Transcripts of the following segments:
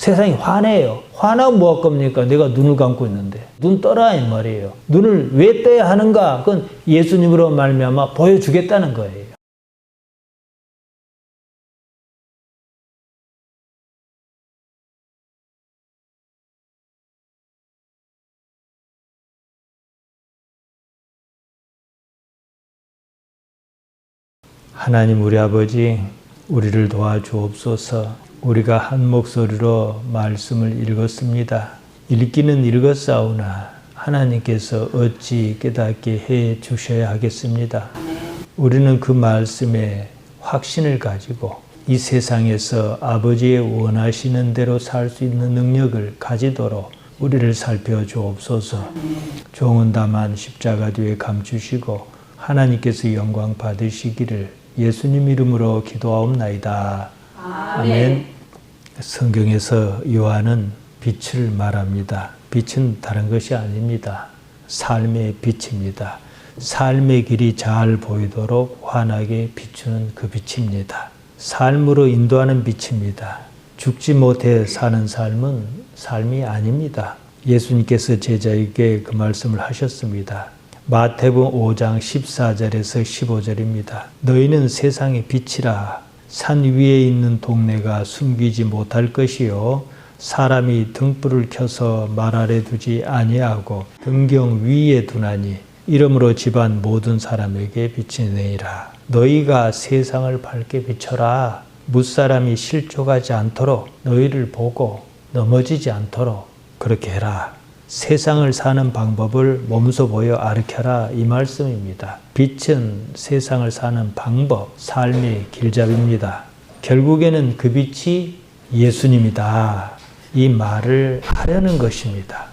세상이 화내요. 화나면 뭐 할 겁니까? 내가 눈을 감고 있는데. 눈 떠라 이 말이에요. 눈을 왜 떠야 하는가? 그건 예수님으로 말미암아 보여주겠다는 거예요. 하나님 우리 아버지, 우리를 도와주옵소서. 우리가 한 목소리로 말씀을 읽었습니다. 읽기는 읽었사오나 하나님께서 어찌 깨닫게 해 주셔야 하겠습니다. 우리는 그 말씀에 확신을 가지고 이 세상에서 아버지의 원하시는 대로 살 수 있는 능력을 가지도록 우리를 살펴주옵소서. 종은 다만 십자가 뒤에 감추시고 하나님께서 영광 받으시기를 예수님 이름으로 기도하옵나이다. 아멘. 성경에서 요한은 빛을 말합니다. 빛은 다른 것이 아닙니다. 삶의 빛입니다. 삶의 길이 잘 보이도록 환하게 비추는 그 빛입니다. 삶으로 인도하는 빛입니다. 죽지 못해 사는 삶은 삶이 아닙니다. 예수님께서 제자에게 그 말씀을 하셨습니다. 마태복음 5장 14절에서 15절입니다. 너희는 세상의 빛이라. 산 위에 있는 동네가 숨기지 못할 것이요 사람이 등불을 켜서 말 아래 두지 아니하고 등경 위에 두나니 이러므로 집안 모든 사람에게 빛이 내리라. 너희가 세상을 밝게 비춰라. 무사람이 실족하지 않도록 너희를 보고 넘어지지 않도록 그렇게 해라. 세상을 사는 방법을 몸소 보여 가르쳐라 이 말씀입니다. 빛은 세상을 사는 방법, 삶의 길잡이입니다. 결국에는 그 빛이 예수님이다. 이 말을 하려는 것입니다.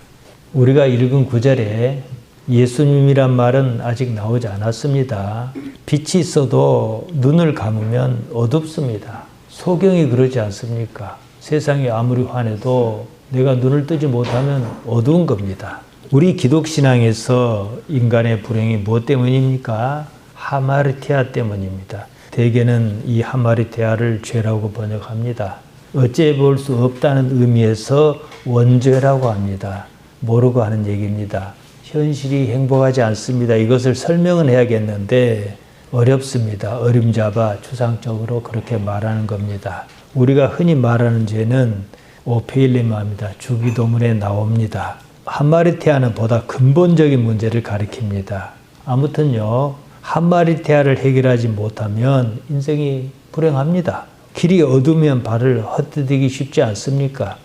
우리가 읽은 구절에 예수님이란 말은 아직 나오지 않았습니다. 빛이 있어도 눈을 감으면 어둡습니다. 소경이 그러지 않습니까? 세상이 아무리 환해도 내가 눈을 뜨지 못하면 어두운 겁니다. 우리 기독신앙에서 인간의 불행이 무엇 때문입니까? 하마르티아 때문입니다. 대개는 이 하마르티아를 죄라고 번역합니다. 어찌해 볼 수 없다는 의미에서 원죄라고 합니다. 모르고 하는 얘기입니다. 현실이 행복하지 않습니다. 이것을 설명은 해야겠는데 어렵습니다. 어림잡아 추상적으로 그렇게 말하는 겁니다. 우리가 흔히 말하는 죄는 오페일리마입니다. 주기도문에 나옵니다. 하마르티아는 보다 근본적인 문제를 가리킵니다. 아무튼요, 하마르티아를 해결하지 못하면 인생이 불행합니다. 길이 어두우면 발을 헛디디기 쉽지 않습니까?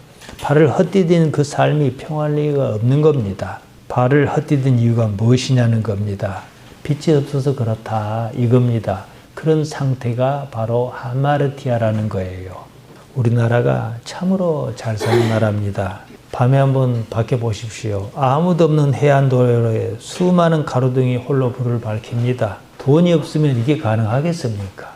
발을 헛디디는 그 삶이 평안할 리가 없는 겁니다. 발을 헛디딘 이유가 무엇이냐는 겁니다. 빛이 없어서 그렇다 이겁니다. 그런 상태가 바로 하마르티아라는 거예요. 우리나라가 참으로 잘 사는 나라입니다. 밤에 한번 밖에 보십시오. 아무도 없는 해안도로에 수많은 가로등이 홀로 불을 밝힙니다. 돈이 없으면 이게 가능하겠습니까?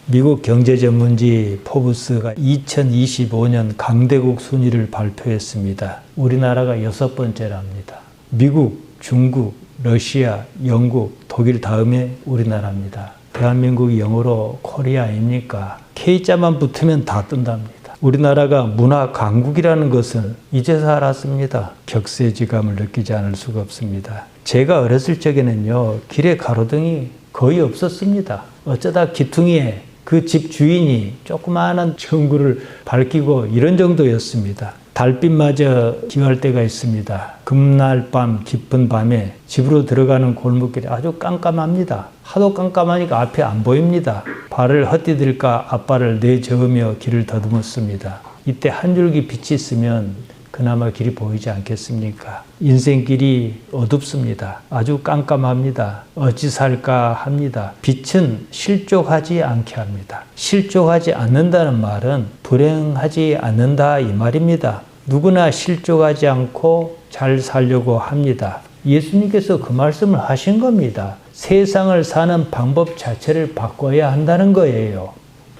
미국 경제전문지 포브스가 2025년 강대국 순위를 발표했습니다. 우리나라가 6번째랍니다. 미국, 중국, 러시아, 영국, 독일 다음에 우리나라입니다. 대한민국이 영어로 코리아 아닙니까? K자만 붙으면 다 뜬답니다. 우리나라가 문화 강국이라는 것은 이제서 알았습니다. 격세지감을 느끼지 않을 수가 없습니다. 제가 어렸을 적에는요, 길에 가로등이 거의 없었습니다. 어쩌다 기퉁이에 그 집 주인이 조그마한 전구를 밝히고 이런 정도였습니다. 달빛마저 기할 때가 있습니다. 금날 밤 깊은 밤에 집으로 들어가는 골목길이 아주 깜깜합니다. 하도 깜깜하니까 앞이 안 보입니다. 발을 헛디딜까 앞발을 내저으며 길을 더듬었습니다. 이때 한 줄기 빛이 있으면 그나마 길이 보이지 않겠습니까? 인생길이 어둡습니다. 아주 깜깜합니다. 어찌 살까 합니다. 빛은 실족하지 않게 합니다. 실족하지 않는다는 말은 불행하지 않는다 이 말입니다. 누구나 실족하지 않고 잘 살려고 합니다. 예수님께서 그 말씀을 하신 겁니다. 세상을 사는 방법 자체를 바꿔야 한다는 거예요.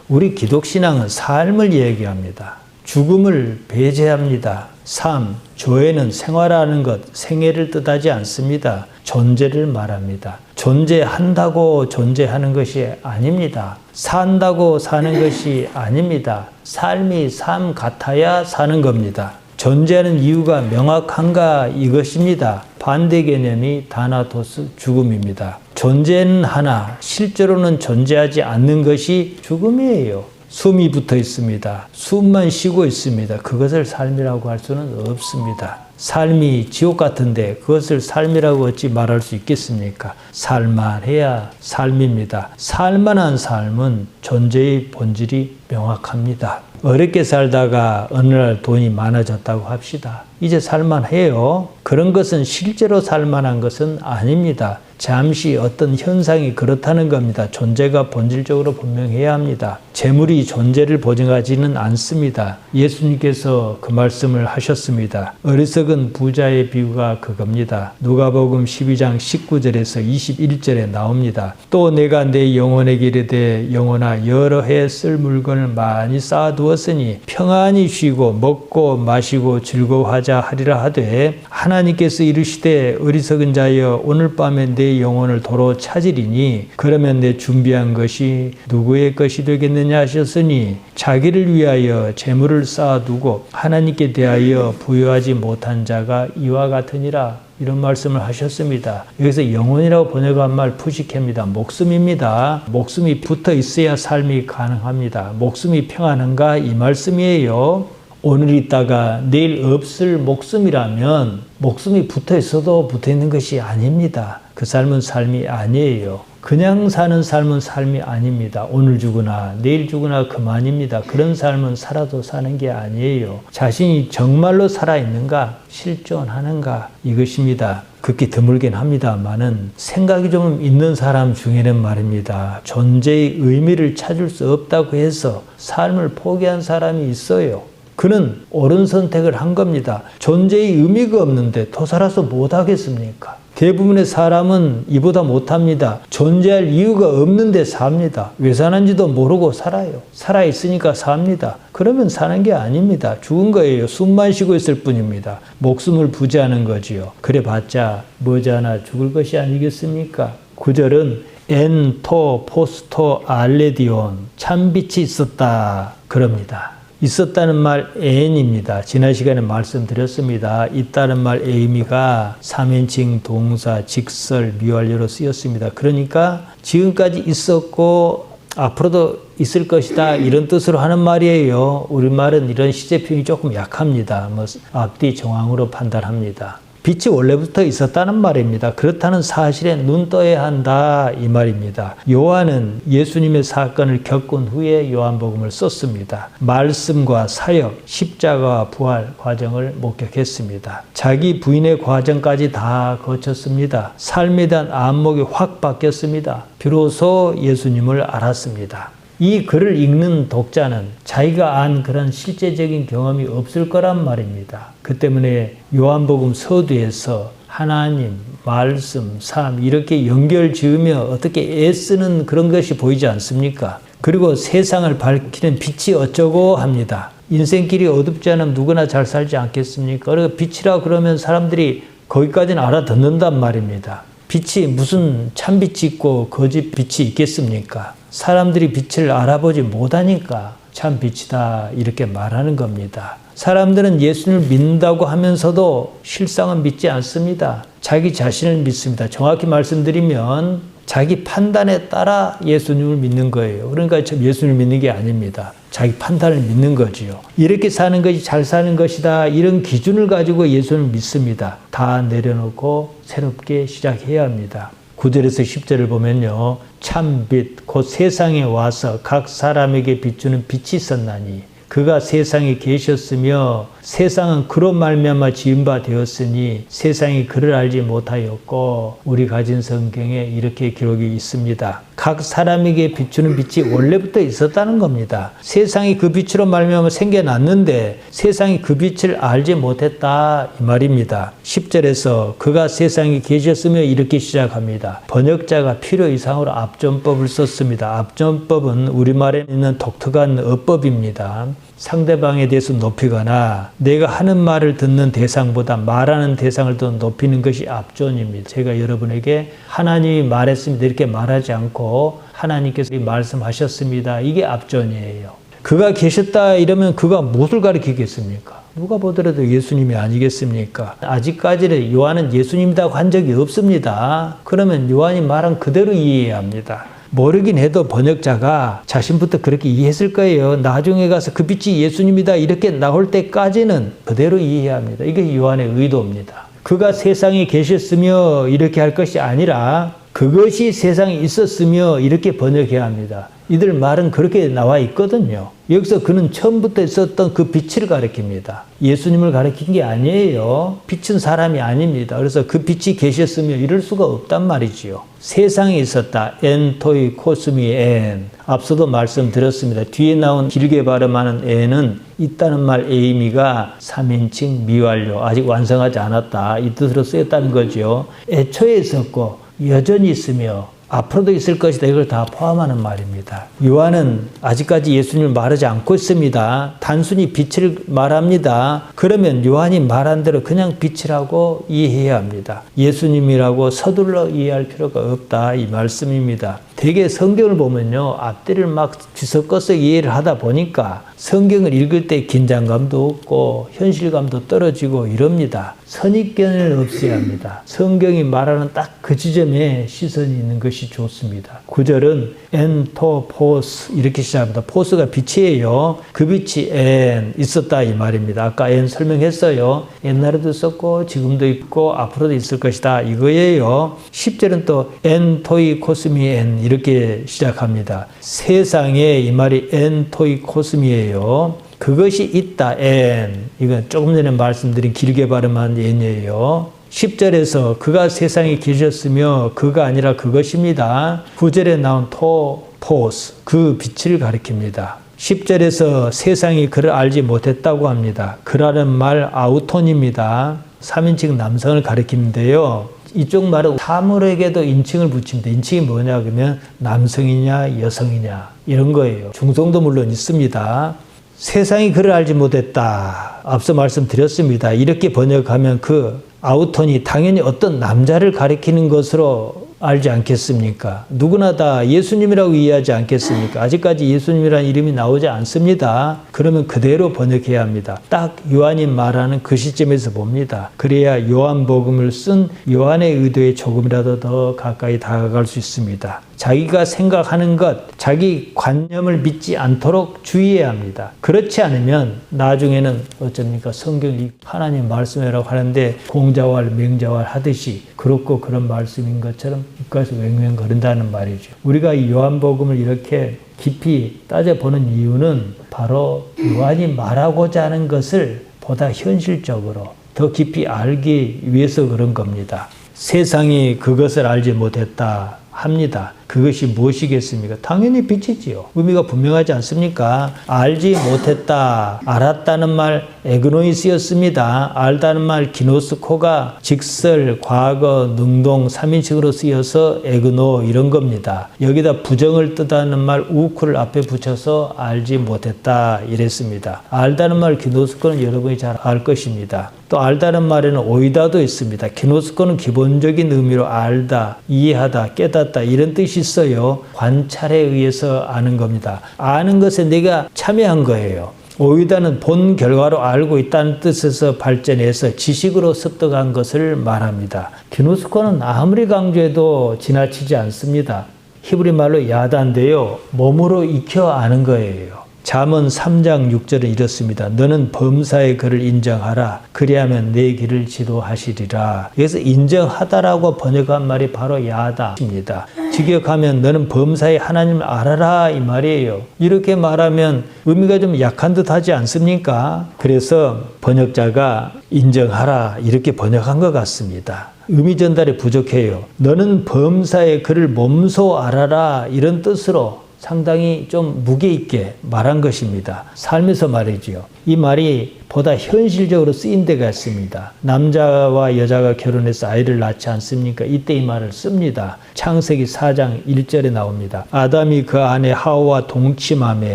우리 기독신앙은 삶을 얘기합니다. 죽음을 배제합니다. 삶, 조에는 생활하는 것, 생애를 뜻하지 않습니다. 존재를 말합니다. 존재한다고 존재하는 것이 아닙니다. 산다고 사는 것이 아닙니다. 삶이 삶 같아야 사는 겁니다. 존재하는 이유가 명확한가 이것입니다. 반대 개념이 다나토스 죽음입니다. 존재는 하나, 실제로는 존재하지 않는 것이 죽음이에요. 숨이 붙어 있습니다. 숨만 쉬고 있습니다. 그것을 삶이라고 할 수는 없습니다. 삶이 지옥 같은데 그것을 삶이라고 어찌 말할 수 있겠습니까? 살만해야 삶입니다. 살만한 삶은 존재의 본질이 명확합니다. 어렵게 살다가 어느 날 돈이 많아졌다고 합시다. 이제 살만해요. 그런 것은 실제로 살만한 것은 아닙니다. 잠시 어떤 현상이 그렇다는 겁니다. 존재가 본질적으로 분명해야 합니다. 재물이 존재를 보증하지는 않습니다. 예수님께서 그 말씀을 하셨습니다. 어리석은 부자의 비유가 그겁니다. 누가복음 12장 19절에서 21절에 나옵니다. 또 내가 내 영혼에게 이르되 영혼아 여러 해 쓸 물건을 많이 쌓아두었으니 평안히 쉬고 먹고 마시고 즐거워하자 하리라 하되 하나님께서 이르시되 어리석은 자여 오늘 밤에 내 영혼을 도로 찾으리니 그러면 내 준비한 것이 누구의 것이 되겠느냐 하셨으니 자기를 위하여 재물을 쌓아두고 하나님께 대하여 부여하지 못한 자가 이와 같으니라. 이런 말씀을 하셨습니다. 여기서 영혼이라고 번역한 말 푸시케입니다. 목숨입니다. 목숨이 붙어 있어야 삶이 가능합니다. 목숨이 평안한가 이 말씀이에요. 오늘 있다가 내일 없을 목숨이라면 목숨이 붙어 있어도 붙어 있는 것이 아닙니다. 그 삶은 삶이 아니에요. 그냥 사는 삶은 삶이 아닙니다. 오늘 죽으나 내일 죽으나 그만입니다. 그런 삶은 살아도 사는 게 아니에요. 자신이 정말로 살아있는가 실존하는가 이것입니다. 극히 드물긴 합니다만은 생각이 좀 있는 사람 중에는 말입니다. 존재의 의미를 찾을 수 없다고 해서 삶을 포기한 사람이 있어요. 그는 옳은 선택을 한 겁니다. 존재의 의미가 없는데 더 살아서 못하겠습니까? 대부분의 사람은 이보다 못합니다. 존재할 이유가 없는데 삽니다. 왜 사는지도 모르고 살아요. 살아있으니까 삽니다. 그러면 사는 게 아닙니다. 죽은 거예요. 숨만 쉬고 있을 뿐입니다. 목숨을 부지하는 거지요. 그래봤자 머지않아 죽을 것이 아니겠습니까? 9절은 엔토 포스토 알레디온 참빛이 있었다 그럽니다. 있었다는 말 엔입니다. 지난 시간에 말씀드렸습니다. 있다는 말 의미가 3인칭 동사 직설 미완료로 쓰였습니다. 그러니까 지금까지 있었고 앞으로도 있을 것이다 이런 뜻으로 하는 말이에요. 우리말은 이런 시제 표현이 조금 약합니다. 앞뒤 정황으로 판단합니다. 빛이 원래부터 있었다는 말입니다. 그렇다는 사실에 눈 떠야 한다 이 말입니다. 요한은 예수님의 사건을 겪은 후에 요한복음을 썼습니다. 말씀과 사역, 십자가와 부활 과정을 목격했습니다. 자기 부인의 과정까지 다 거쳤습니다. 삶에 대한 안목이 확 바뀌었습니다. 비로소 예수님을 알았습니다. 이 글을 읽는 독자는 자기가 안 그런 실제적인 경험이 없을 거란 말입니다. 그 때문에 요한복음 서두에서 하나님, 말씀, 삶 이렇게 연결 지으며 어떻게 애쓰는 그런 것이 보이지 않습니까? 그리고 세상을 밝히는 빛이 어쩌고 합니다. 인생길이 어둡지 않으면 누구나 잘 살지 않겠습니까? 그리고 빛이라 그러면 사람들이 거기까지는 알아듣는단 말입니다. 빛이 무슨 참빛이 있고 거짓 빛이 있겠습니까? 사람들이 빛을 알아보지 못하니까 참빛이다 이렇게 말하는 겁니다. 사람들은 예수를 믿는다고 하면서도 실상은 믿지 않습니다. 자기 자신을 믿습니다. 정확히 말씀드리면 자기 판단에 따라 예수님을 믿는 거예요. 그러니까 예수님을 믿는 게 아닙니다. 자기 판단을 믿는 거지요. 이렇게 사는 것이 잘 사는 것이다. 이런 기준을 가지고 예수님을 믿습니다. 다 내려놓고 새롭게 시작해야 합니다. 9절에서 10절을 보면요. 참빛 곧 세상에 와서 각 사람에게 비추는 빛이 있었나니 그가 세상에 계셨으며 세상은 그로 말미암아 지은 바 되었으니 세상이 그를 알지 못하였고 우리 가진 성경에 이렇게 기록이 있습니다. 각 사람에게 비추는 빛이 원래부터 있었다는 겁니다. 세상이 그 빛으로 말미암아 생겨났는데 세상이 그 빛을 알지 못했다 이 말입니다. 10절에서 그가 세상에 계셨으며 이렇게 시작합니다. 번역자가 필요 이상으로 앞전법을 썼습니다. 앞전법은 우리말에 있는 독특한 어법입니다. 상대방에 대해서 높이거나 내가 하는 말을 듣는 대상보다 말하는 대상을 더 높이는 것이 압존입니다. 제가 여러분에게 하나님이 말했습니다 이렇게 말하지 않고 하나님께서 말씀하셨습니다. 이게 압존이에요. 그가 계셨다 이러면 그가 무엇을 가리키겠습니까? 누가 보더라도 예수님이 아니겠습니까? 아직까지는 요한은 예수님이라고 한 적이 없습니다. 그러면 요한이 말한 그대로 이해해야 합니다. 모르긴 해도 번역자가 자신부터 그렇게 이해했을 거예요. 나중에 가서 그 빛이 예수님이다 이렇게 나올 때까지는 그대로 이해해야 합니다. 이게 요한의 의도입니다. 그가 세상에 계셨으며 이렇게 할 것이 아니라 그것이 세상에 있었으며 이렇게 번역해야 합니다. 이들 말은 그렇게 나와 있거든요. 여기서 그는 처음부터 있었던 그 빛을 가리킵니다. 예수님을 가리킨 게 아니에요. 빛은 사람이 아닙니다. 그래서 그 빛이 계셨으며 이럴 수가 없단 말이지요. 세상에 있었다. 엔 토이 코스미 엔. 앞서도 말씀드렸습니다. 뒤에 나온 길게 발음하는 엔은 있다는 말 의미가 3인칭 미완료. 아직 완성하지 않았다. 이 뜻으로 쓰였다는 거죠. 애초에 있었고 여전히 있으며 앞으로도 있을 것이다. 이걸 다 포함하는 말입니다. 요한은 아직까지 예수님을 말하지 않고 있습니다. 단순히 빛을 말합니다. 그러면 요한이 말한 대로 그냥 빛이라고 이해해야 합니다. 예수님이라고 서둘러 이해할 필요가 없다. 이 말씀입니다. 되게 성경을 보면요. 앞뒤를 막 뒤섞어서 이해를 하다 보니까 성경을 읽을 때 긴장감도 없고 현실감도 떨어지고 이럽니다. 선입견을 없애야 합니다. 성경이 말하는 딱 그 지점에 시선이 있는 것이 좋습니다. 9절은 엔토포스 이렇게 시작합니다. 포스가 빛이에요. 그 빛이 엔 있었다 이 말입니다. 아까 엔 설명했어요. 옛날에도 있었고 지금도 있고 앞으로도 있을 것이다 이거예요. 10절은 또 엔토이 코스미 엔 이렇게 시작합니다. 세상에 이 말이 엔토이 코스미예요. 그것이 있다 엔 이건 조금 전에 말씀드린 길게 발음한 엔이에요. 10절에서 그가 세상에 계셨으며 그가 아니라 그것입니다. 9절에 나온 토포스 그 빛을 가리킵니다. 10절에서 세상이 그를 알지 못했다고 합니다. 그라는 말 아우톤입니다. 3인칭 남성을 가리키는데요. 이쪽 말은 사물에게도 인칭을 붙입니다. 인칭이 뭐냐 그러면 남성이냐 여성이냐 이런 거예요. 중성도 물론 있습니다. 세상이 그를 알지 못했다. 앞서 말씀드렸습니다. 이렇게 번역하면 그 아우톤이 당연히 어떤 남자를 가리키는 것으로 알지 않겠습니까? 누구나 다 예수님이라고 이해하지 않겠습니까? 아직까지 예수님이라는 이름이 나오지 않습니다. 그러면 그대로 번역해야 합니다. 딱 요한이 말하는 그 시점에서 봅니다. 그래야 요한복음을 쓴 요한의 의도에 조금이라도 더 가까이 다가갈 수 있습니다. 자기가 생각하는 것, 자기 관념을 믿지 않도록 주의해야 합니다. 그렇지 않으면 나중에는 어쩝니까? 성경이 하나님 말씀이라고 하는데 공자왈 맹자왈 하듯이 그렇고 그런 말씀인 것처럼 입가에서 왱왱 거린다는 말이죠. 우리가 이 요한복음을 이렇게 깊이 따져보는 이유는 바로 요한이 말하고자 하는 것을 보다 현실적으로 더 깊이 알기 위해서 그런 겁니다. 세상이 그것을 알지 못했다 합니다. 그것이 무엇이겠습니까? 당연히 빛이지요. 의미가 분명하지 않습니까? 알지 못했다. 알았다는 말 에그노이 쓰였습니다. 알다는 말 기노스코가 직설, 과거, 능동, 3인칭으로 쓰여서 에그노 이런 겁니다. 여기다 부정을 뜻하는 말 우크를 앞에 붙여서 알지 못했다 이랬습니다. 알다는 말 기노스코는 여러분이 잘 알 것입니다. 또 알다는 말에는 오이다도 있습니다. 기노스코는 기본적인 의미로 알다, 이해하다, 깨닫다 이런 뜻이 있어요. 관찰에 의해서 아는 겁니다. 아는 것에 내가 참여한 거예요. 오이다는 본 결과로 알고 있다는 뜻에서 발전해서 지식으로 습득한 것을 말합니다. 기노스코는 아무리 강조해도 지나치지 않습니다. 히브리 말로 야다인데요. 몸으로 익혀 아는 거예요. 잠언 3장 6절은 이렇습니다. 너는 범사의 그를 인정하라. 그리하면 내 길을 지도하시리라. 여기서 인정하다라고 번역한 말이 바로 야다입니다. 직역하면 너는 범사의 하나님을 알아라 이 말이에요. 이렇게 말하면 의미가 좀 약한 듯 하지 않습니까? 그래서 번역자가 인정하라 이렇게 번역한 것 같습니다. 의미 전달이 부족해요. 너는 범사의 그를 몸소 알아라 이런 뜻으로 상당히 좀 무게 있게 말한 것입니다. 살면서 말이지요. 이 말이 보다 현실적으로 쓰인 데가 있습니다. 남자와 여자가 결혼해서 아이를 낳지 않습니까? 이때 이 말을 씁니다. 창세기 4장 1절에 나옵니다. 아담이 그 아내 하와와 동침하며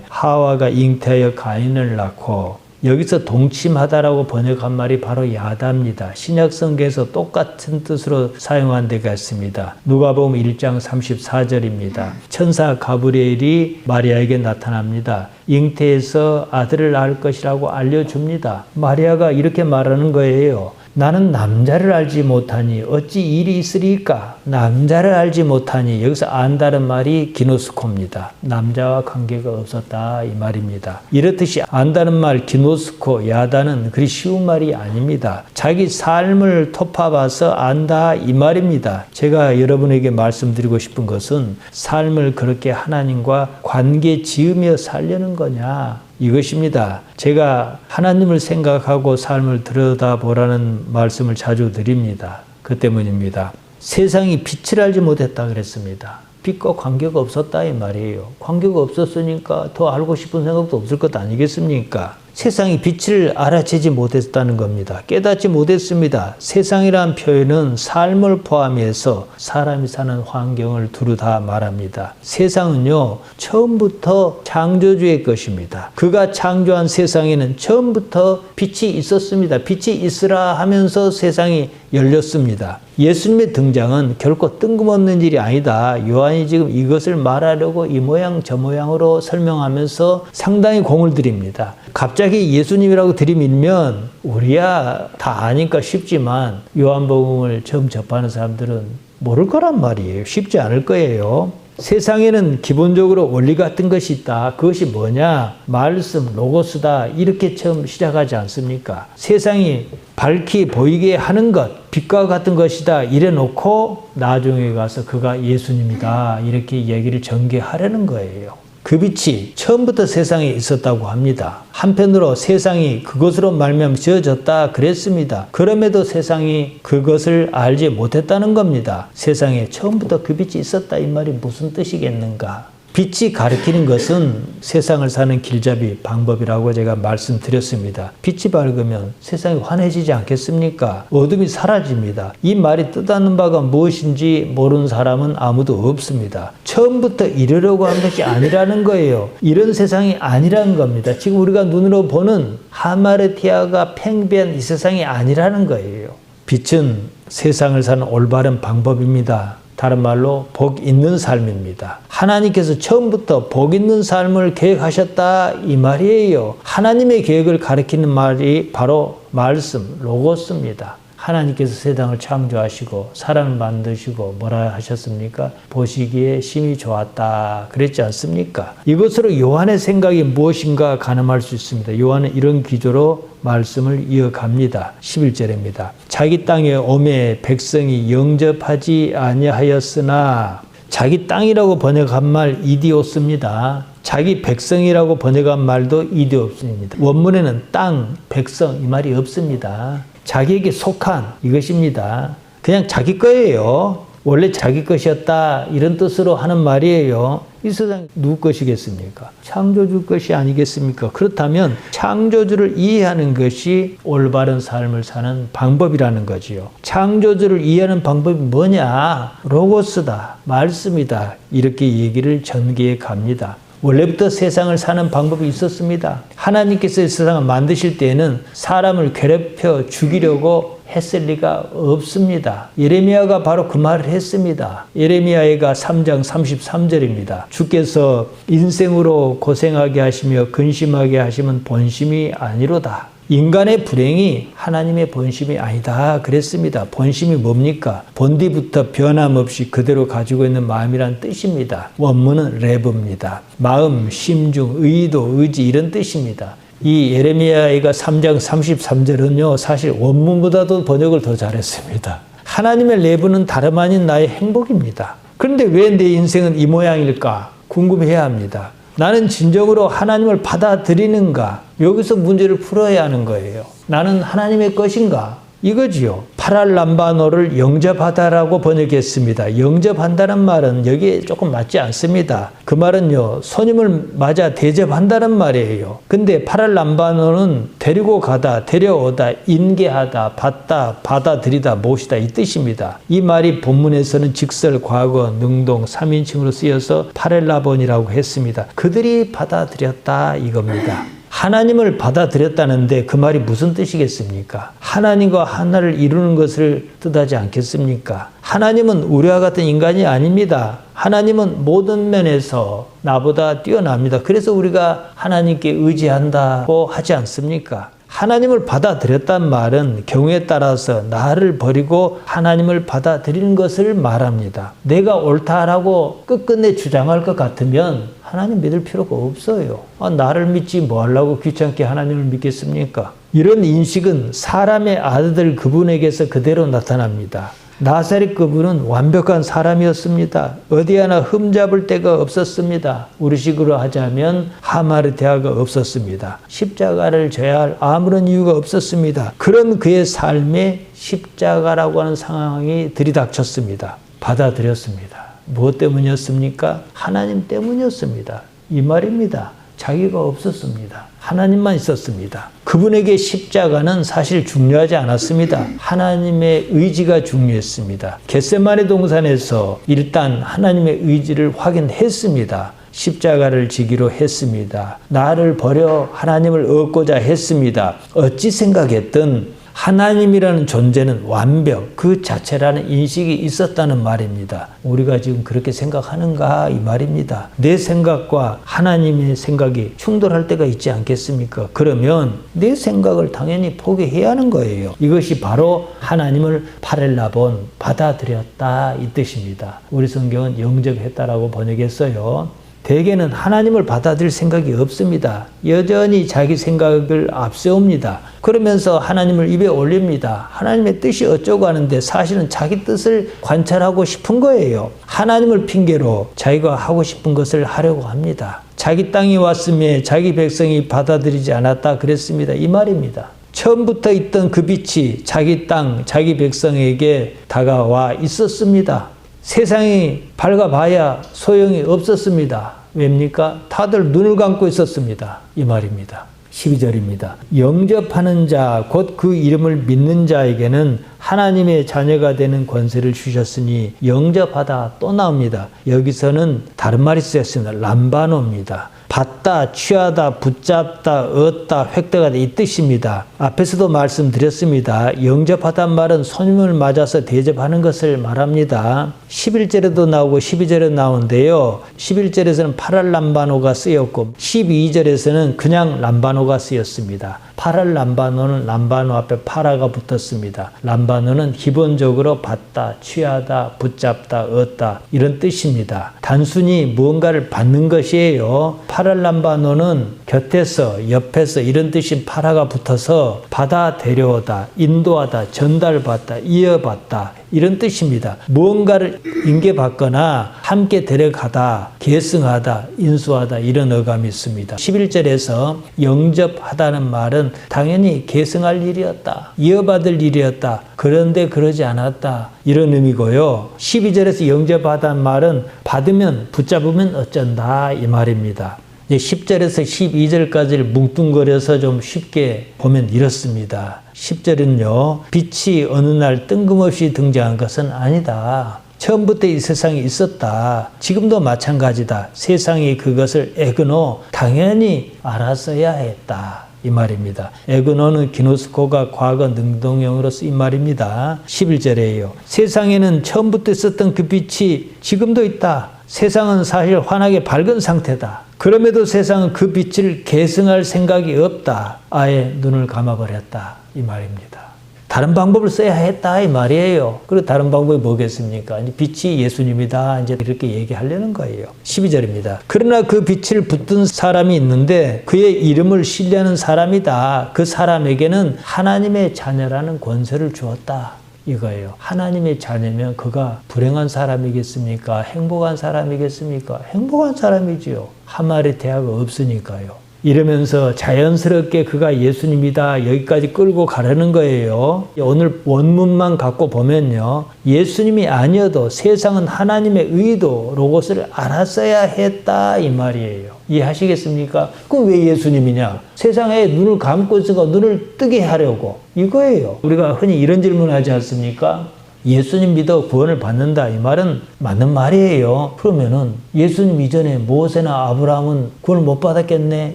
하와가 잉태하여 가인을 낳고, 여기서 동침하다라고 번역한 말이 바로 야다입니다. 신약성경에서 똑같은 뜻으로 사용한 데가 있습니다. 누가복음 1장 34절입니다. 천사 가브리엘이 마리아에게 나타납니다. 잉태해서 아들을 낳을 것이라고 알려줍니다. 마리아가 이렇게 말하는 거예요. 나는 남자를 알지 못하니 어찌 일이 있으리까? 남자를 알지 못하니, 여기서 안다는 말이 기노스코입니다. 남자와 관계가 없었다 이 말입니다. 이렇듯이 안다는 말 기노스코, 야다는 그리 쉬운 말이 아닙니다. 자기 삶을 토파봐서 안다 이 말입니다. 제가 여러분에게 말씀드리고 싶은 것은 삶을 그렇게 하나님과 관계 지으며 살려는 거냐, 이것입니다. 제가 하나님을 생각하고 삶을 들여다보라는 말씀을 자주 드립니다. 그 때문입니다. 세상이 빛을 알지 못했다 그랬습니다. 빛과 관계가 없었다 이 말이에요. 관계가 없었으니까 더 알고 싶은 생각도 없을 것 아니겠습니까? 세상이 빛을 알아채지 못했다는 겁니다. 깨닫지 못했습니다. 세상이란 표현은 삶을 포함해서 사람이 사는 환경을 두루 다 말합니다. 세상은요, 처음부터 창조주의 것입니다. 그가 창조한 세상에는 처음부터 빛이 있었습니다. 빛이 있으라 하면서 세상이 열렸습니다. 예수님의 등장은 결코 뜬금없는 일이 아니다. 요한이 지금 이것을 말하려고 이 모양 저 모양으로 설명하면서 상당히 공을 들입니다. 갑자기 예수님이라고 들이밀면 우리야 다 아니까 쉽지만 요한복음을 처음 접하는 사람들은 모를 거란 말이에요. 쉽지 않을 거예요. 세상에는 기본적으로 원리 같은 것이 있다. 그것이 뭐냐? 말씀, 로고스다. 이렇게 처음 시작하지 않습니까? 세상이 밝히 보이게 하는 것, 빛과 같은 것이다. 이래 놓고 나중에 가서 그가 예수님이다. 이렇게 얘기를 전개하려는 거예요. 그 빛이 처음부터 세상에 있었다고 합니다. 한편으로 세상이 그것으로 말미암아 지어졌다 그랬습니다. 그럼에도 세상이 그것을 알지 못했다는 겁니다. 세상에 처음부터 그 빛이 있었다 이 말이 무슨 뜻이겠는가? 빛이 가리키는 것은 세상을 사는 길잡이 방법이라고 제가 말씀드렸습니다. 빛이 밝으면 세상이 환해지지 않겠습니까? 어둠이 사라집니다. 이 말이 뜻하는 바가 무엇인지 모르는 사람은 아무도 없습니다. 처음부터 이러려고 한 것이 아니라는 거예요. 이런 세상이 아니라는 겁니다. 지금 우리가 눈으로 보는 하마르티아가 팽배한 이 세상이 아니라는 거예요. 빛은 세상을 사는 올바른 방법입니다. 다른 말로 복 있는 삶입니다. 하나님께서 처음부터 복 있는 삶을 계획하셨다 이 말이에요. 하나님의 계획을 가리키는 말이 바로 말씀, 로고스입니다. 하나님께서 세상을 창조하시고 사람을 만드시고 뭐라 하셨습니까? 보시기에 심히 좋았다 그랬지 않습니까? 이것으로 요한의 생각이 무엇인가 가늠할 수 있습니다. 요한은 이런 기조로 말씀을 이어갑니다. 11절입니다. 자기 땅에 오매 백성이 영접하지 아니하였으나, 자기 땅이라고 번역한 말 이디오스입니다. 자기 백성이라고 번역한 말도 이디오스입니다. 원문에는 땅, 백성 이 말이 없습니다. 자기에게 속한 이것입니다. 그냥 자기 거예요. 원래 자기 것이었다 이런 뜻으로 하는 말이에요. 이 세상 누구 것이겠습니까? 창조주 것이 아니겠습니까? 그렇다면 창조주를 이해하는 것이 올바른 삶을 사는 방법이라는 거지요. 창조주를 이해하는 방법이 뭐냐? 로고스다, 말씀이다. 이렇게 얘기를 전개해 갑니다. 원래부터 세상을 사는 방법이 있었습니다. 하나님께서 세상을 만드실 때에는 사람을 괴롭혀 죽이려고 했을 리가 없습니다. 예레미야가 바로 그 말을 했습니다. 예레미야가 3장 33절입니다. 주께서 인생으로 고생하게 하시며 근심하게 하시면 본심이 아니로다. 인간의 불행이 하나님의 본심이 아니다 그랬습니다. 본심이 뭡니까? 본디부터 변함없이 그대로 가지고 있는 마음이란 뜻입니다. 원문은 레브입니다. 마음, 심중, 의도, 의지 이런 뜻입니다. 이 예레미야가 3장 33절은요 사실 원문보다도 번역을 더 잘했습니다. 하나님의 레브는 다름 아닌 나의 행복입니다. 그런데 왜 내 인생은 이 모양일까? 궁금해야 합니다. 나는 진정으로 하나님을 받아들이는가? 여기서 문제를 풀어야 하는 거예요. 나는 하나님의 것인가? 이거지요. 파랄람바노를 영접하다라고 번역했습니다. 영접한다는 말은 여기에 조금 맞지 않습니다. 그 말은요, 손님을 맞아 대접한다는 말이에요. 근데 파랄람바노는 데리고 가다, 데려오다, 인계하다, 받다, 받아들이다, 모시다 이 뜻입니다. 이 말이 본문에서는 직설, 과거, 능동, 3인칭으로 쓰여서 파렐라본이라고 했습니다. 그들이 받아들였다 이겁니다. 하나님을 받아들였다는데 그 말이 무슨 뜻이겠습니까? 하나님과 하나를 이루는 것을 뜻하지 않겠습니까? 하나님은 우리와 같은 인간이 아닙니다. 하나님은 모든 면에서 나보다 뛰어납니다. 그래서 우리가 하나님께 의지한다고 하지 않습니까? 하나님을 받아들였단 말은 경우에 따라서 나를 버리고 하나님을 받아들이는 것을 말합니다. 내가 옳다라고 끝끝내 주장할 것 같으면 하나님 믿을 필요가 없어요. 나를 믿지 뭐 하려고 귀찮게 하나님을 믿겠습니까? 이런 인식은 사람의 아들 그분에게서 그대로 나타납니다. 나사렛 그분은 완벽한 사람이었습니다. 어디 하나 흠잡을 데가 없었습니다. 우리식으로 하자면 하마르테아가 없었습니다. 십자가를 져야 할 아무런 이유가 없었습니다. 그런 그의 삶에 십자가라고 하는 상황이 들이닥쳤습니다. 받아들였습니다. 무엇 때문이었습니까? 하나님 때문이었습니다. 이 말입니다. 자기가 없었습니다. 하나님만 있었습니다. 그분에게 십자가는 사실 중요하지 않았습니다. 하나님의 의지가 중요했습니다. 겟세마네 동산에서 일단 하나님의 의지를 확인했습니다. 십자가를 지기로 했습니다. 나를 버려 하나님을 얻고자 했습니다. 어찌 생각했든 하나님이라는 존재는 완벽 그 자체라는 인식이 있었다는 말입니다. 우리가 지금 그렇게 생각하는가 이 말입니다. 내 생각과 하나님의 생각이 충돌할 때가 있지 않겠습니까? 그러면 내 생각을 당연히 포기해야 하는 거예요. 이것이 바로 하나님을 파렐라본 받아들였다 이 뜻입니다. 우리 성경은 영접했다라고 번역했어요. 대개는 하나님을 받아들일 생각이 없습니다. 여전히 자기 생각을 앞세웁니다. 그러면서 하나님을 입에 올립니다. 하나님의 뜻이 어쩌고 하는데 사실은 자기 뜻을 관찰하고 싶은 거예요. 하나님을 핑계로 자기가 하고 싶은 것을 하려고 합니다. 자기 땅이 왔음에 자기 백성이 받아들이지 않았다 그랬습니다. 이 말입니다. 처음부터 있던 그 빛이 자기 땅, 자기 백성에게 다가와 있었습니다. 세상이 밝아봐야 소용이 없었습니다. 왜입니까? 다들 눈을 감고 있었습니다. 이 말입니다. 12절입니다. 영접하는 자, 곧 그 이름을 믿는 자에게는 하나님의 자녀가 되는 권세를 주셨으니 영접하다 또 나옵니다. 여기서는 다른 말이 쓰였습니다. 람바노입니다. 받다, 취하다, 붙잡다, 얻다, 획득하다 이 뜻입니다. 앞에서도 말씀드렸습니다. 영접하다는 말은 손님을 맞아서 대접하는 것을 말합니다. 11절에도 나오고 12절에 나오는데요. 11절에서는 파랄람바노가 쓰였고 12절에서는 그냥 람바노가 쓰였습니다. 파랄람바노는 람바노 앞에 파라가 붙었습니다. 람바노는 기본적으로 받다, 취하다, 붙잡다, 얻다 이런 뜻입니다. 단순히 무언가를 받는 것이에요. 파랄람바노는 곁에서, 옆에서 이런 뜻인 파라가 붙어서 받아 데려오다, 인도하다, 전달받다, 이어받다 이런 뜻입니다. 무언가를 인계받거나 함께 데려가다, 계승하다, 인수하다 이런 어감이 있습니다. 11절에서 영접하다는 말은 당연히 계승할 일이었다, 이어받을 일이었다. 그런데 그러지 않았다 이런 의미고요. 12절에서 영접하다는 말은 받으면 붙잡으면 어쩐다 이 말입니다. 10절에서 12절까지를 뭉뚱거려서 좀 쉽게 보면 이렇습니다. 10절은요. 빛이 어느 날 뜬금없이 등장한 것은 아니다. 처음부터 이 세상이 있었다. 지금도 마찬가지다. 세상이 그것을 에그노 당연히 알았어야 했다. 이 말입니다. 에그노는 기노스코가 과거 능동형으로 쓰인 말입니다. 11절에요. 세상에는 처음부터 있었던 그 빛이 지금도 있다. 세상은 사실 환하게 밝은 상태다. 그럼에도 세상은 그 빛을 계승할 생각이 없다. 아예 눈을 감아버렸다. 이 말입니다. 다른 방법을 써야 했다. 이 말이에요. 그리고 다른 방법이 뭐겠습니까? 빛이 예수님이다. 이제 이렇게 얘기하려는 거예요. 12절입니다. 그러나 그 빛을 붙든 사람이 있는데 그의 이름을 신뢰하는 사람이다. 그 사람에게는 하나님의 자녀라는 권세를 주었다. 이거예요. 하나님의 자녀면 그가 불행한 사람이겠습니까? 행복한 사람이겠습니까? 행복한 사람이지요. 하마르테아가 없으니까요. 이러면서 자연스럽게 그가 예수님이다 여기까지 끌고 가려는 거예요. 오늘 원문만 갖고 보면요. 예수님이 아니어도 세상은 하나님의 의도 로고스를 알았어야 했다 이 말이에요. 이해하시겠습니까? 그럼 왜 예수님이냐? 세상에 눈을 감고 있으니까 눈을 뜨게 하려고 이거예요. 우리가 흔히 이런 질문하지 않습니까? 예수님 믿어 구원을 받는다 이 말은 맞는 말이에요. 그러면은 예수님 이전에 모세나 아브라함은 구원을 못 받았겠네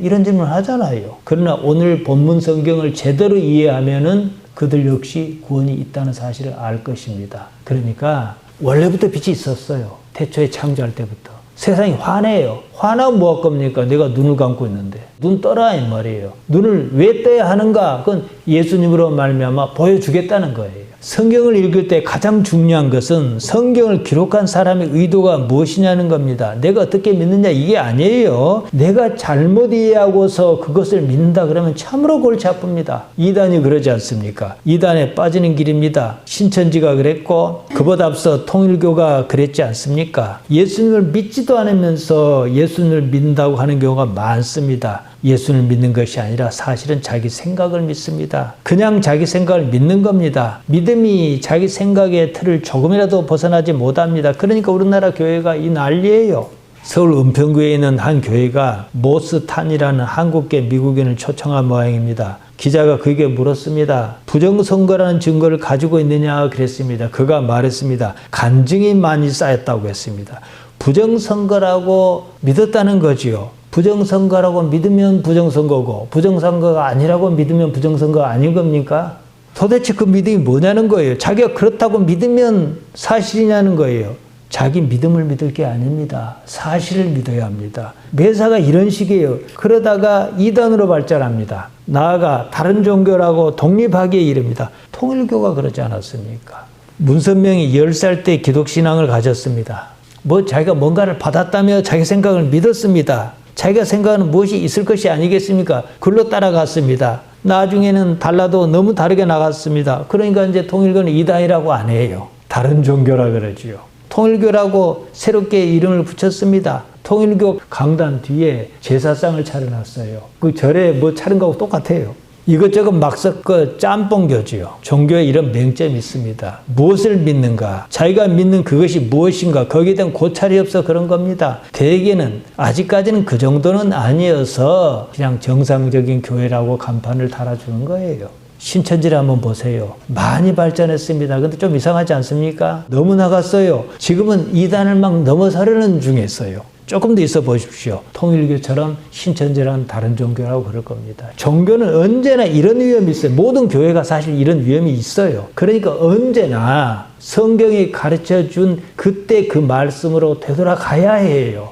이런 질문을 하잖아요. 그러나 오늘 본문 성경을 제대로 이해하면은 그들 역시 구원이 있다는 사실을 알 것입니다. 그러니까 원래부터 빛이 있었어요. 태초에 창조할 때부터. 세상이 화내요. 화나면 뭐 할 겁니까? 내가 눈을 감고 있는데. 눈 떠라 이 말이에요. 눈을 왜 떠야 하는가? 그건 예수님으로 말미암아 보여주겠다는 거예요. 성경을 읽을 때 가장 중요한 것은 성경을 기록한 사람의 의도가 무엇이냐는 겁니다. 내가 어떻게 믿느냐 이게 아니에요. 내가 잘못 이해하고서 그것을 믿는다 그러면 참으로 골치 아픕니다. 이단이 그러지 않습니까? 이단에 빠지는 길입니다. 신천지가 그랬고 그보다 앞서 통일교가 그랬지 않습니까? 예수님을 믿지도 않으면서 예수님을 믿는다고 하는 경우가 많습니다. 예수를 믿는 것이 아니라 사실은 자기 생각을 믿습니다. 그냥 자기 생각을 믿는 겁니다. 믿음이 자기 생각의 틀을 조금이라도 벗어나지 못합니다. 그러니까 우리나라 교회가 이 난리예요. 서울 은평구에 있는 한 교회가 모스탄이라는 한국계 미국인을 초청한 모양입니다. 기자가 그에게 물었습니다. 부정선거라는 증거를 가지고 있느냐 그랬습니다. 그가 말했습니다. 간증이 많이 쌓였다고 했습니다. 부정선거라고 믿었다는 거지요. 부정선거라고 믿으면 부정선거고 부정선거가 아니라고 믿으면 부정선거가 아닌 겁니까? 도대체 그 믿음이 뭐냐는 거예요. 자기가 그렇다고 믿으면 사실이냐는 거예요. 자기 믿음을 믿을 게 아닙니다. 사실을 믿어야 합니다. 매사가 이런 식이에요. 그러다가 이단으로 발전합니다. 나아가 다른 종교라고 독립하기에 이릅니다. 통일교가 그러지 않았습니까? 문선명이 10살 때 기독신앙을 가졌습니다. 자기가 뭔가를 받았다며 자기 생각을 믿었습니다. 자기가 생각하는 무엇이 있을 것이 아니겠습니까? 글로 따라갔습니다. 나중에는 달라도 너무 다르게 나갔습니다. 그러니까 이제 통일교는 이단이라고 안 해요. 다른 종교라 그러지요. 통일교라고 새롭게 이름을 붙였습니다. 통일교 강단 뒤에 제사상을 차려놨어요. 그 절에 차린 거하고 똑같아요. 이것저것 막 섞어 짬뽕교지요. 종교에 이런 맹점이 있습니다. 무엇을 믿는가? 자기가 믿는 그것이 무엇인가? 거기에 대한 고찰이 없어 그런 겁니다. 대개는 아직까지는 그 정도는 아니어서 그냥 정상적인 교회라고 간판을 달아주는 거예요. 신천지를 한번 보세요. 많이 발전했습니다. 근데 좀 이상하지 않습니까? 너무 나갔어요. 지금은 이단을 막 넘어서려는 중에 있어요. 조금 더 있어 보십시오. 통일교처럼 신천지라는 다른 종교라고 그럴 겁니다. 종교는 언제나 이런 위험이 있어요. 모든 교회가 사실 이런 위험이 있어요. 그러니까 언제나 성경이 가르쳐준 그때 그 말씀으로 되돌아가야 해요.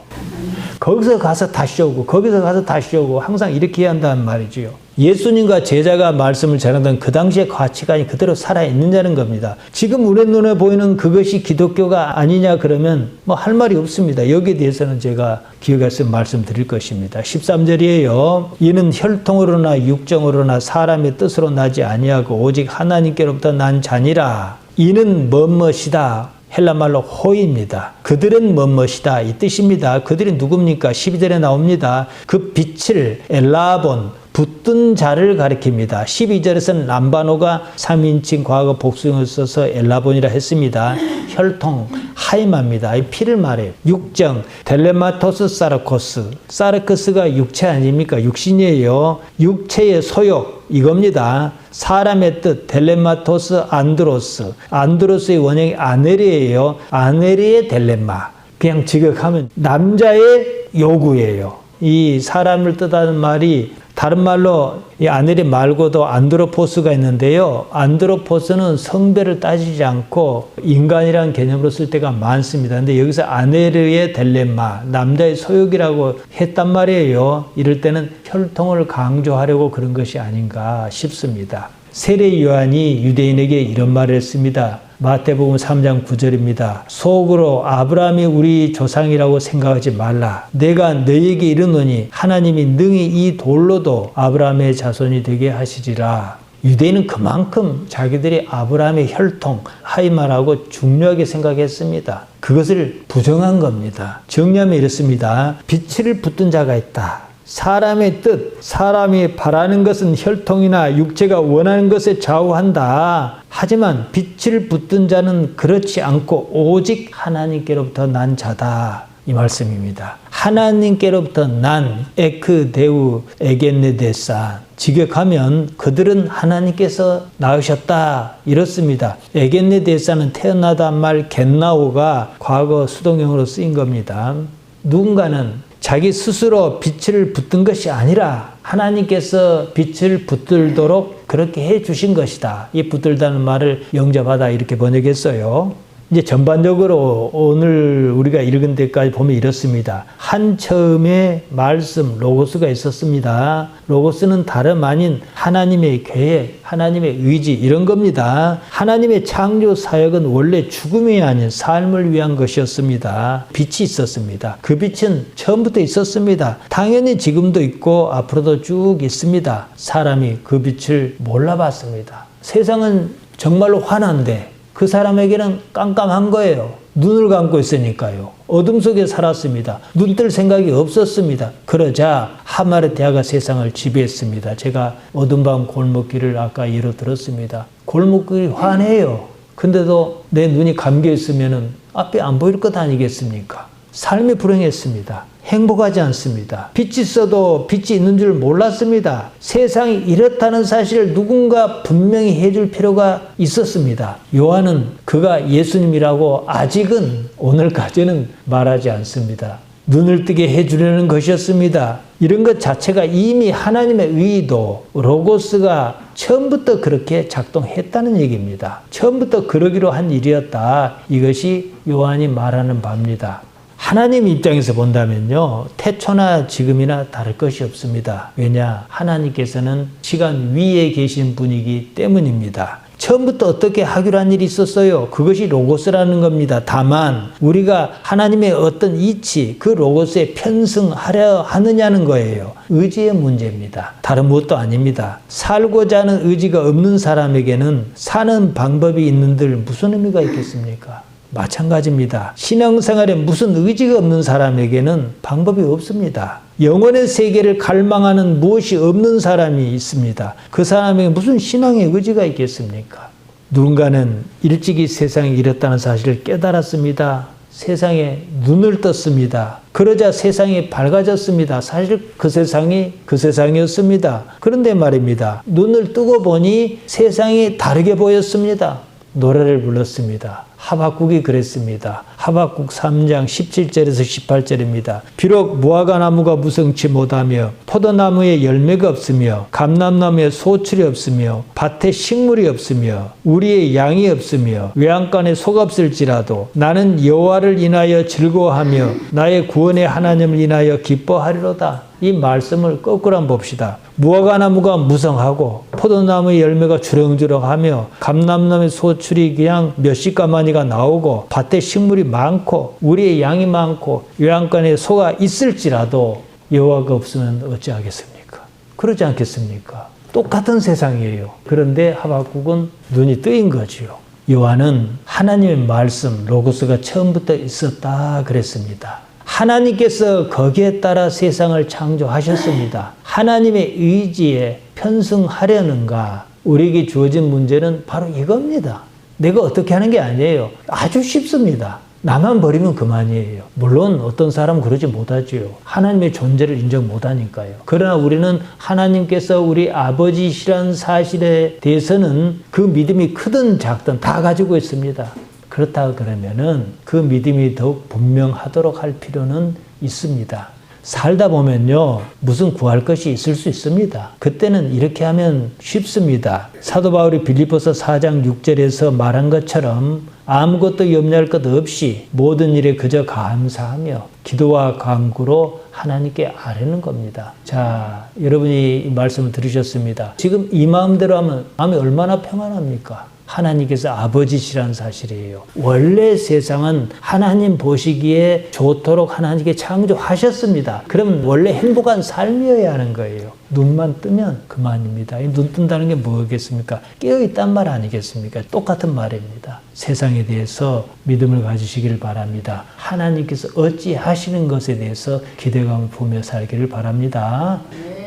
거기서 가서 다시 오고 거기서 가서 다시 오고 항상 이렇게 해야 한다는 말이지요. 예수님과 제자가 말씀을 전하던 그 당시의 가치관이 그대로 살아있느냐는 겁니다. 지금 우리 눈에 보이는 그것이 기독교가 아니냐 그러면 할 말이 없습니다. 여기에 대해서는 제가 기억해서 말씀드릴 것입니다. 13절이에요. 이는 혈통으로나 육정으로나 사람의 뜻으로 나지 아니하고 오직 하나님께로부터 난 자니라. 이는 뭐뭇이다. 헬라말로 호입니다. 그들은 뭐뭇이다 이 뜻입니다. 그들이 누굽니까? 12절에 나옵니다. 그 빛을 엘라본 붙든 자를 가리킵니다. 12절에서는 람바노가 3인칭 과거 복수형을 써서 엘라본이라 했습니다. 혈통, 하이마입니다. 이 피를 말해요. 육정, 델레마토스 사르코스. 사르코스가 육체 아닙니까? 육신이에요. 육체의 소욕, 이겁니다. 사람의 뜻, 델레마토스 안드로스. 안드로스의 원형이 아네리예요. 아네리의 델레마. 그냥 직역하면 남자의 요구예요. 이 사람을 뜻하는 말이 다른 말로 이 아네리 말고도 안드로포스가 있는데요. 안드로포스는 성별을 따지지 않고 인간이라는 개념으로 쓸 때가 많습니다. 근데 여기서 아네르의 델레마, 남자의 소욕이라고 했단 말이에요. 이럴 때는 혈통을 강조하려고 그런 것이 아닌가 싶습니다. 세례 요한이 유대인에게 이런 말을 했습니다. 마태복음 3장 9절입니다. 속으로 아브라함이 우리 조상이라고 생각하지 말라. 내가 너희에게 이르노니 하나님이 능히 이 돌로도 아브라함의 자손이 되게 하시리라. 유대인은 그만큼 자기들이 아브라함의 혈통, 하이마라고 중요하게 생각했습니다. 그것을 부정한 겁니다. 정리하면 이렇습니다. 빛을 붙든 자가 있다. 사람의 뜻, 사람이 바라는 것은 혈통이나 육체가 원하는 것에 좌우한다. 하지만 빛을 붙든 자는 그렇지 않고 오직 하나님께로부터 난 자다. 이 말씀입니다. 하나님께로부터 난 에크데우 에겐네데산. 직역하면 그들은 하나님께서 낳으셨다 이렇습니다. 에겐네데산은 태어나다 말 겟나오가 과거 수동형으로 쓰인 겁니다. 누군가는 자기 스스로 빛을 붙든 것이 아니라 하나님께서 빛을 붙들도록 그렇게 해 주신 것이다. 이 붙들다는 말을 영접하다 이렇게 번역했어요. 이제 전반적으로 오늘 우리가 읽은 데까지 보면 이렇습니다. 한 처음에 말씀, 로고스가 있었습니다. 로고스는 다름 아닌 하나님의 계획, 하나님의 의지 이런 겁니다. 하나님의 창조 사역은 원래 죽음이 아닌 삶을 위한 것이었습니다. 빛이 있었습니다. 그 빛은 처음부터 있었습니다. 당연히 지금도 있고 앞으로도 쭉 있습니다. 사람이 그 빛을 몰라봤습니다. 세상은 정말로 환한데 그 사람에게는 깜깜한 거예요. 눈을 감고 있으니까요. 어둠 속에 살았습니다. 눈 뜰 생각이 없었습니다. 그러자 하마르티아가 세상을 지배했습니다. 제가 어둠 밤 골목길을 아까 예로 들었습니다. 골목길이 환해요. 근데도 내 눈이 감겨 있으면 앞이 안 보일 것 아니겠습니까? 삶이 불행했습니다. 행복하지 않습니다. 빛이 있어도 빛이 있는 줄 몰랐습니다. 세상이 이렇다는 사실을 누군가 분명히 해줄 필요가 있었습니다. 요한은 그가 예수님이라고 아직은 오늘까지는 말하지 않습니다. 눈을 뜨게 해주려는 것이었습니다. 이런 것 자체가 이미 하나님의 의도, 로고스가 처음부터 그렇게 작동했다는 얘기입니다. 처음부터 그러기로 한 일이었다. 이것이 요한이 말하는 바입니다. 하나님 입장에서 본다면요, 태초나 지금이나 다를 것이 없습니다. 왜냐? 하나님께서는 시간 위에 계신 분이기 때문입니다. 처음부터 어떻게 하기로 한 일이 있었어요? 그것이 로고스라는 겁니다. 다만 우리가 하나님의 어떤 이치, 그 로고스에 편승하려 하느냐는 거예요. 의지의 문제입니다. 다른 무엇도 아닙니다. 살고자 하는 의지가 없는 사람에게는 사는 방법이 있는들 무슨 의미가 있겠습니까? 마찬가지입니다. 신앙생활에 무슨 의지가 없는 사람에게는 방법이 없습니다. 영혼의 세계를 갈망하는 무엇이 없는 사람이 있습니다. 그 사람에게 무슨 신앙의 의지가 있겠습니까? 누군가는 일찍이 세상에 이랬다는 사실을 깨달았습니다. 세상에 눈을 떴습니다. 그러자 세상이 밝아졌습니다. 사실 그 세상이 그 세상이었습니다. 그런데 말입니다. 눈을 뜨고 보니 세상이 다르게 보였습니다. 노래를 불렀습니다. 하박국이 그랬습니다. 하박국 3장 17절에서 18절입니다. 비록 무화과나무가 무성치 못하며 포도나무에 열매가 없으며 감람나무에 소출이 없으며 밭에 식물이 없으며 우리의 양이 없으며 외양간에 소가 없을지라도 나는 여호와를 인하여 즐거워하며 나의 구원의 하나님을 인하여 기뻐하리로다. 이 말씀을 거꾸로 한번 봅시다. 무화과나무가 무성하고 포도나무의 열매가 주렁주렁하며 감람나무의 소출이 그냥 몇십 가마니가 나오고 밭에 식물이 많고 우리의 양이 많고 요양간에 소가 있을지라도 여호와가 없으면 어찌하겠습니까? 그러지 않겠습니까? 똑같은 세상이에요. 그런데 하박국은 눈이 뜨인 거지요. 요한은 하나님의 말씀 로고스가 처음부터 있었다 그랬습니다. 하나님께서 거기에 따라 세상을 창조하셨습니다. 하나님의 의지에 편승하려는가? 우리에게 주어진 문제는 바로 이겁니다. 내가 어떻게 하는 게 아니에요. 아주 쉽습니다. 나만 버리면 그만이에요. 물론 어떤 사람은 그러지 못하지요. 하나님의 존재를 인정 못하니까요. 그러나 우리는 하나님께서 우리 아버지시라는 사실에 대해서는 그 믿음이 크든 작든 다 가지고 있습니다. 그렇다 그러면은 그 믿음이 더욱 분명하도록 할 필요는 있습니다. 살다 보면요, 무슨 구할 것이 있을 수 있습니다. 그때는 이렇게 하면 쉽습니다. 사도 바울이 빌립보서 4장 6절에서 말한 것처럼 아무것도 염려할 것 없이 모든 일에 그저 감사하며 기도와 간구로 하나님께 아뢰는 겁니다. 자, 여러분이 이 말씀을 들으셨습니다. 지금 이 마음대로 하면 마음이 얼마나 평안합니까? 하나님께서 아버지시라는 사실이에요. 원래 세상은 하나님 보시기에 좋도록 하나님께 창조하셨습니다. 그럼 원래 행복한 삶이어야 하는 거예요. 눈만 뜨면 그만입니다. 눈 뜬다는 게 뭐겠습니까? 깨어있단 말 아니겠습니까? 똑같은 말입니다. 세상에 대해서 믿음을 가지시기를 바랍니다. 하나님께서 어찌 하시는 것에 대해서 기대감을 보며 살기를 바랍니다.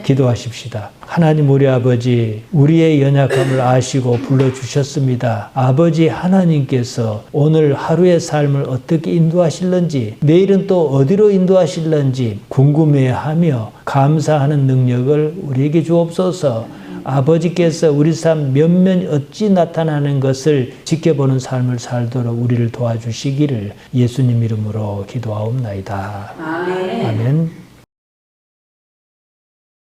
기도하십시다. 하나님 우리 아버지, 우리의 연약함을 아시고 불러주셨습니다. 아버지 하나님께서 오늘 하루의 삶을 어떻게 인도하실는지, 내일은 또 어디로 인도하실는지 궁금해하며 감사하는 능력을 우리에게 주옵소서. 아버지께서 우리 삶 면면 어찌 나타나는 것을 지켜보는 삶을 살도록 우리를 도와주시기를 예수님 이름으로 기도하옵나이다. 아멘.